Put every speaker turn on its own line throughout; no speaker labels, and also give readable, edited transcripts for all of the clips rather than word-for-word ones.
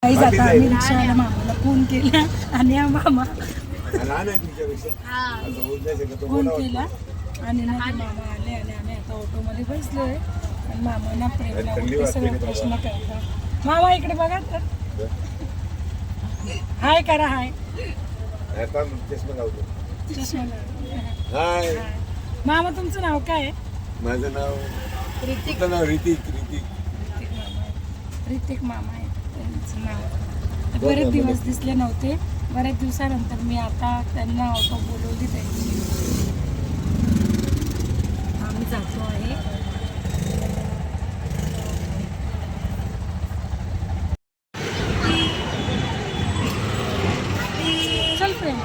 काही जाता आम्ही रिक्षावाला मामाला फोन केला आणि हा मामा फोन केला आणि ना ते मामा आले आणि आम्ही आता ऑटोमध्ये बसलोय आणि मामांना प्रेमला सगळे प्रश्न करतात. मामा इकडे बघा तर हाय करा. हाय चष्मा हाय. मामा तुमचं नाव काय आहे?
माझं नाव ऋतिक.
ऋतिक मामा आहे त्यांचं नाव. बरेच दिवस दिसले नव्हते. बऱ्याच दिवसानंतर मी आता त्यांना ऑटो बोलवली त्यांची. आम्ही जातो आहे. चल प्रेम.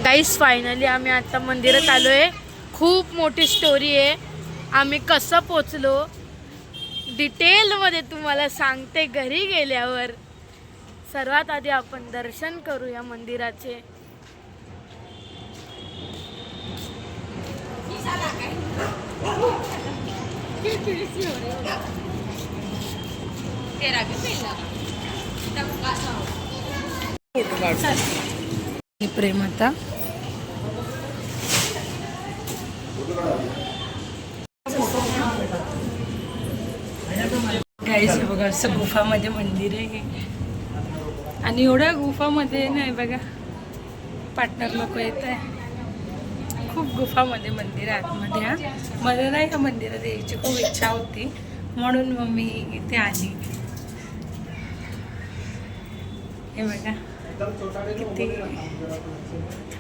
गाईस फायनली आम्ही आता मंदिरात आलो आहे. खूप मोठी स्टोरी आहे. आम्ही कसं पोचलो डिटेलमध्ये तुम्हाला सांगते घरी गेल्यावर. सर्वात आधी आपण दर्शन करूया मंदिराचे.
प्रेम आता गाईस बघा असं गुफामध्ये मंदिर आहे आणि एवढ्या गुफामध्ये नाही बघा पार्टनर लोक येत आहे. खूप गुफामध्ये मंदिर आहे आतमध्ये. मला नाही ह्या मंदिरात यायची खूप इच्छा होती म्हणून मग मी इथे आली. हे बघा किती.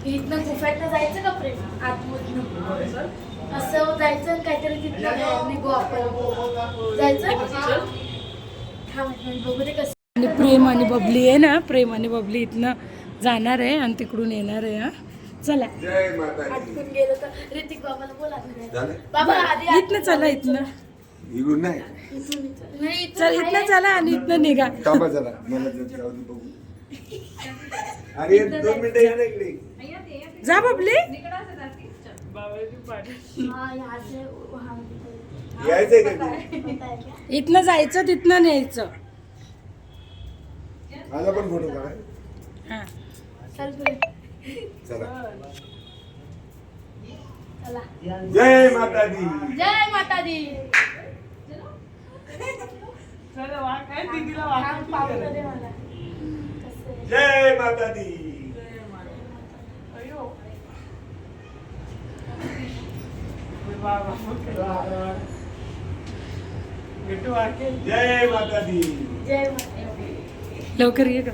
इथनं गुफेतनं जायचं का प्रेम? आतमधनं असं जायचं काहीतरी तिथनं निघू आपण. जायचं बघू ते कसं.
आणि प्रेम आणि बबली आहे ना. प्रेम आणि बबली इथनं जाणार आहे आणि तिकडून येणार आहे. हा चला
आटकून गेलो तर ऋतिक बाबाला बोला. बाबा आधी
इथनं चला. इथनं
नाही
चल. इथनं चला आणि इथनं निघा.
अरे 2 मिनिटं या ना इकडे.
जा बबली.
यायचंय का?
इथनं जायचं तिथनं न्यायचं.
माझा पण फोटो काढा.
हा
चला. जय माता दी.
जय माता दी.
जय माता दी. जय माता दी.
जय
लवकर ये ग.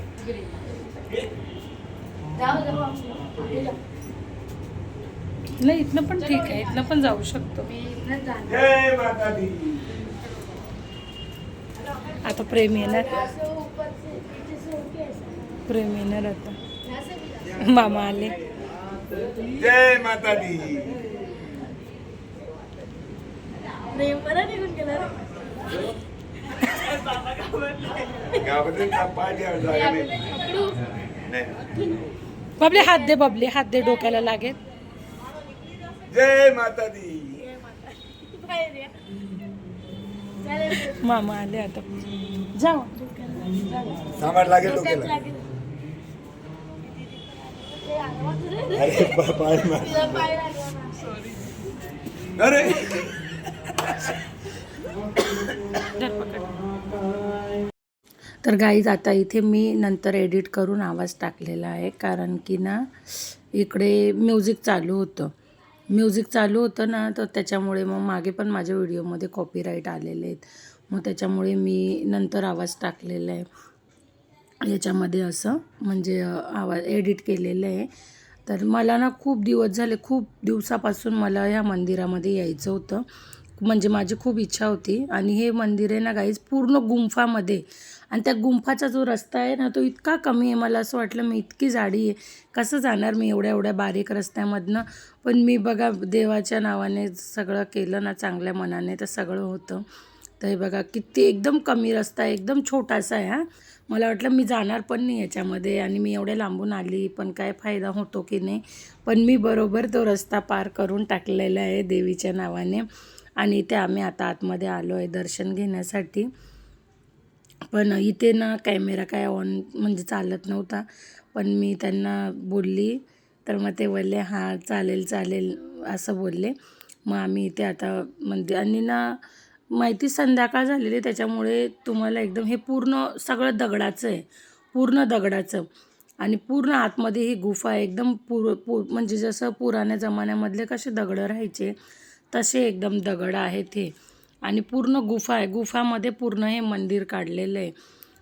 नाही इथनं पण ठीक आहे. इथनं पण जाऊ शकतो.
जय माता दी.
आता प्रेम येणार. प्रेम येणार आता. मामा आले.
जय माता दी.
प्रेम बरं निघून गेला
गावात पाय द्यावं जागा नाही.
बबली हात दे. बबली हात दे. डोक्याला लागेल.
जय माता दी.
मामा आले आता. जाऊ.
सामान लागेल डोक्याला. अरे पाय मार. अरे
तर गाईज आता इथे मी नंतर एडिट करून आवाज टाकलेला आहे कारण की ना इकडे म्युझिक चालू होतं ना तर त्याच्यामुळे मग मागे पण माझ्या व्हिडिओमध्ये कॉपीराईट आलेले आहेत. मग त्याच्यामुळे मी नंतर आवाज टाकलेला आहे याच्यामध्ये. असं म्हणजे आवाज एडिट केलेलं आहे. तर मला ना खूप दिवस झाले. खूप दिवसापासून मला ह्या मंदिरामध्ये यायचं होतं. म्हणजे माझी खूप इच्छा होती. आणि हे मंदिर आहे ना गाईज पूर्ण गुंफामध्ये. आणि त्या गुंफाचा जो रस्ता आहे ना तो इतका कमी आहे. मला असं वाटलं मी इतकी जाडी आहे कसं जाणार मी एवढ्या बारीक रस्त्यामधनं. पण मी बघा देवाच्या नावाने सगळं केलं ना चांगल्या मनाने तर सगळं होतं. तर हे बघा किती एकदम कमी रस्ता आहे. एकदम छोटासा आहे. मला वाटलं मी जाणार पण नाही याच्यामध्ये आणि मी एवढ्या लांबून आली पण काय फायदा होतो की नाही. पण मी बरोबर तो रस्ता पार करून टाकलेला आहे देवीच्या नावाने. आणि इथे आम्ही आता आतमध्ये आलो आहे दर्शन घेण्यासाठी. पण इथे ना कॅमेरा काय ऑन म्हणजे चालत नव्हता. पण मी त्यांना बोलली तर मग ते बोलले हां चालेल चालेल असं बोलले. मग आम्ही इथे आता म्हणजे आणि ना माहिती संध्याकाळ झालेली त्याच्यामुळे तुम्हाला एकदम हे पूर्ण सगळं दगडाचं आहे, पूर्ण दगडाचं. आणि पूर्ण आतमध्ये ही गुफा आहे एकदम म्हणजे जसं पुराण्या जमान्यामधले कसे दगडं राहायचे तसे एकदम दगड आहेत हे. आणि पूर्ण गुफा आहे, गुफामध्ये पूर्ण हे मंदिर काढलेलं आहे.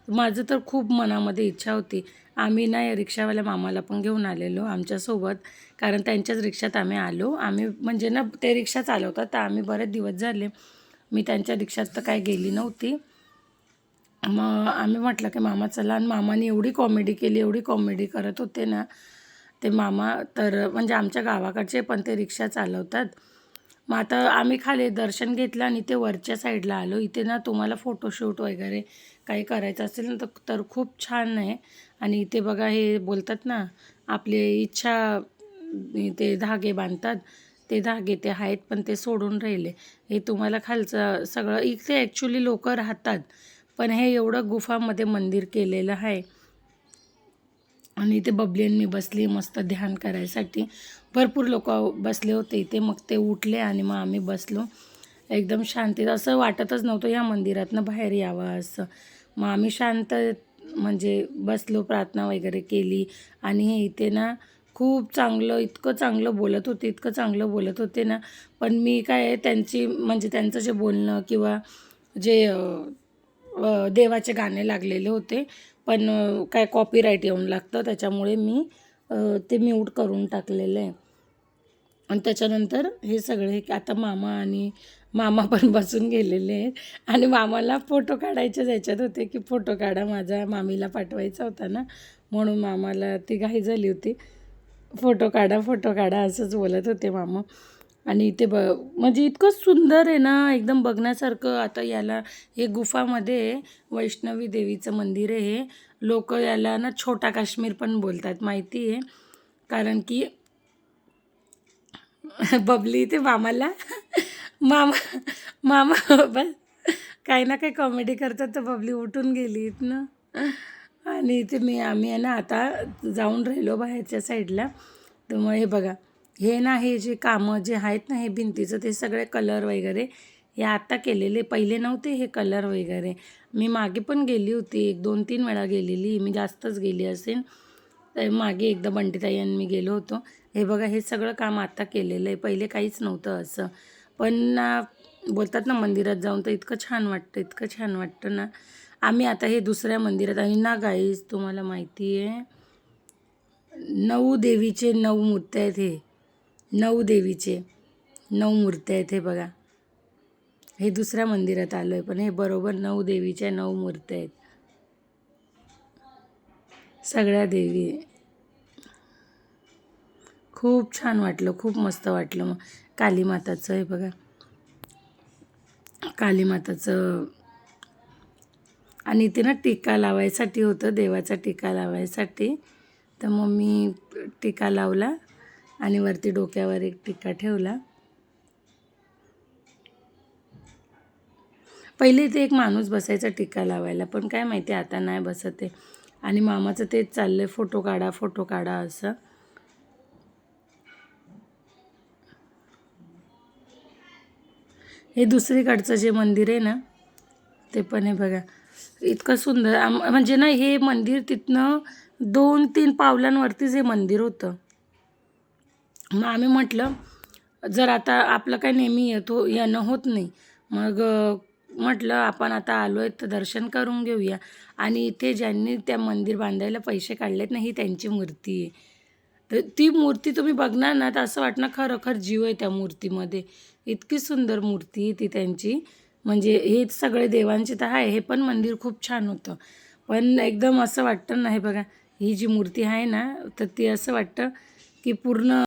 माझं तर खूप मनामध्ये इच्छा होती. आम्ही ना या रिक्षावाल्या मामाला पण घेऊन आलेलो आमच्यासोबत, कारण त्यांच्याच रिक्षात आम्ही आलो. आम्ही म्हणजे ना ते रिक्षा चालवतात तर आम्ही बरेच दिवस झाले मी त्यांच्या रिक्षात तर काय गेली नव्हती. मग आम्ही म्हटलं की मामा चला, आणि मामाने एवढी कॉमेडी केली, एवढी कॉमेडी करत होते ना ते मामा. तर म्हणजे आमच्या गावाकडचे पण ते रिक्षा चालवतात. मग आता आम्ही खाली दर्शन घेतलं आणि ते वरच्या साईडला आलो. इथे ना तुम्हाला फोटोशूट वगैरे काही करायचं असेल ना तर खूप छान आहे. आणि इथे बघा हे बोलतात ना आपली इच्छा ते धागे बांधतात, ते धागे ते आहेत पण ते सोडून राहिले. हे तुम्हाला खालचं सगळं इथे ॲक्च्युली लोक राहतात, पण हे एवढं गुफामध्ये मंदिर केलेलं आहे. आणि इथे बबली आणि मी बसली मस्त ध्यान करायसाठी. भरपूर लोक बसले होते इथे. मग ते उठले आणि मग आम्ही बसलो एकदम शांतीत. असं वाटतच नव्हतं या मंदिरातनं बाहेर यावं असं. मग आम्ही शांत म्हणजे बसलो, प्रार्थना वगैरे केली. आणि हे इथे ना खूप चांगलं, इतकं चांगलं बोलत होते, इतकं चांगलं बोलत होते ना. पण मी काय त्यांची म्हणजे त्यांचं जे बोलणं किंवा जे देवाचे गाणे लागलेले होते, पण काय कॉपीराईट येऊन लागतं त्याच्यामुळे मी ते म्यूट करून टाकलेलं आहे. आणि त्याच्यानंतर हे सगळे आता मामा पण बसून गेलेले आहेत. आणि मामाला फोटो काढायचे ह्याच्यात होते की फोटो काढा, माझ्या मामीला पाठवायचा होता ना, म्हणून मामाला ती घाई झाली होती. फोटो काढा, फोटो काढा असंच बोलत होते मामा. आणि इथे म्हणजे इतकं सुंदर आहे ना एकदम बघण्यासारखं. आता याला हे गुफामध्ये वैष्णवी देवीचं मंदिर आहे हे. लोक याला ना छोटा काश्मीर पण बोलतात माहिती आहे, कारण की बबली ते मामाला मामा मामा बस काही ना काही कॉमेडी करतात तर बबली उठून गेली ना. आणि इथे आम्ही आहे ना आता जाऊन राहिलो बाहेरच्या साईडला. तर मग हे बघा हे ना हे जे कामं जे आहेत ना हे भिंतीचं ते सगळे कलर वगैरे हे आत्ता केलेले, पहिले नव्हते हे कलर वगैरे. मी मागे पण गेली होती, 1-2-3 वेळा गेलेली, मी जास्तच गेली असेल. तर मागे एकदा बंटीताई आणि मी गेलो होतो. हे बघा हे सगळं काम आता केलेलं आहे, पहिले काहीच नव्हतं असं. पण ना बोलतात ना मंदिरात जाऊन तर इतकं छान वाटतं, इतकं छान वाटतं ना. आम्ही आता हे दुसऱ्या मंदिरात आणि ना गाईज तुम्हाला माहिती आहे 9 देवीचे 9 मूर्त्या आहेत हे. 9 देवीचे 9 मूर्त्या आहेत हे बघा. हे दुसऱ्या मंदिरात आलो आहे पण हे बरोबर 9 देवीच्या 9 मूर्त्या आहेत. सगळ्या देवी. खूप छान वाटलं, खूप मस्त वाटलं. मग कालीमाताचं हे बघा, कालीमाताचं. आणि इथे ना टीका लावायसाठी होतं, देवाचा टीका लावायसाठी. तर मग मी टीका लावला आणि वरती डोक्यावर एक टीका ठेवला. पहिले इथे एक माणूस बसायचा टीका लावायला, पण काय माहिती आता नाही बसत आहे. आणि मामाचं तेच चाललंय फोटो काढा, फोटो काढा असं. हे दुसरीकडचं जे मंदिर आहे ना ते पण आहे बघा, इतकं सुंदर. म्हणजे ना हे मंदिर तिथनं 2-3 पावलांवरतीच हे मंदिर होतं. मग आम्ही म्हटलं जर आता आपलं काय नेहमी येणं होत नाही, मग म्हटलं आपण आता आलो आहे तर दर्शन करून घेऊया. आणि इथे ज्यांनी त्या मंदिर बांधायला पैसे काढलेत ना ही त्यांची मूर्ती आहे. तर ती मूर्ती तुम्ही बघणार ना तर असं वाटणार खरोखर जीव आहे त्या मूर्तीमध्ये. इतकी सुंदर मूर्ती आहे ती त्यांची. म्हणजे हे सगळे देवांचे तर आहे, हे पण मंदिर खूप छान होतं. पण एकदम असं वाटतं ना हे बघा ही जी मूर्ती आहे ना तर ती असं वाटतं की पूर्ण